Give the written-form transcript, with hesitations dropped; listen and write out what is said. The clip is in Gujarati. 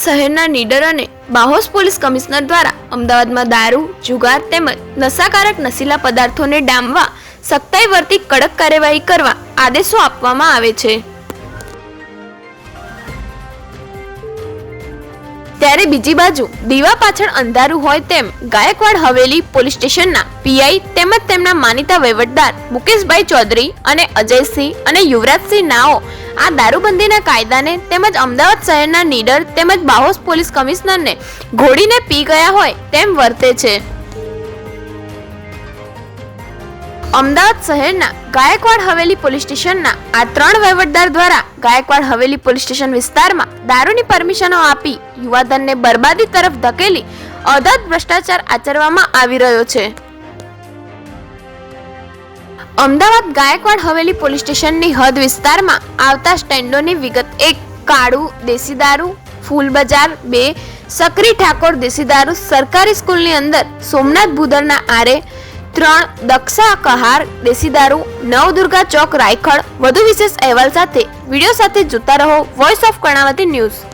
શહેરના નીડર અને બાહોશ પોલીસ કમિશનર દ્વારા અમદાવાદમાં દારૂ, જુગાર તેમજ નશાકારક નશીલા પદાર્થોને ડામવા સખ્તાઈ વર્તી કડક કાર્યવાહી કરવા આદેશો આપવામાં આવે છે। ત્યારે બીજી બાજુ દીવા પાછળ અંધારું હોય તેમ ગાયકવાડ હવેલી પોલીસ સ્ટેશનના પીઆઈ તેમજ તેમના માનીતા વહીવટદાર મુકેશભાઈ ચૌધરી અને અજયસિંહ અને યુવરાજસિંહ નાઓ આ દારૂબંધીના કાયદાને તેમજ અમદાવાદ શહેરના નીડર તેમજ બાહોશ પોલીસ કમિશનરને ઘોડીને પી ગયા હોય તેમ વર્તે છે। અમદાવાદ શહેરના ગાયકવાડ હવેલી પોલીસ સ્ટેશનના આ 3 વહીવટદાર દ્વારા ગાયકવાડ હવેલી પોલીસ સ્ટેશન વિસ્તારમાં દારૂની પરમિશનો આપી યુવાધનને બરબાદી તરફ ધકેલી અધધ ભ્રષ્ટાચાર આચરવામાં આવી રહ્યો છે। અમદાવાદ ગાયકવાડ હવેલી પોલીસ સ્ટેશનની હદ વિસ્તારમાં આવતા સ્ટેન્ડોની વિગત 1 કાળુ દેશી દારૂ, ફૂલ બજાર 2 સક્રી ઠાકોર દેશી દારૂ સરકારી સ્કૂલની અંદર સોમનાથ ભૂદરના આરે 3 દક્ષા કહાર દેશી દારૂ, નવદુર્ગા ચોક રાયખડ। વધુ વિશેષ અહેવાલ સાથે વિડીયો સાથે જોતા રહો વોઇસ ઓફ કર્ણાવતી ન્યૂઝ।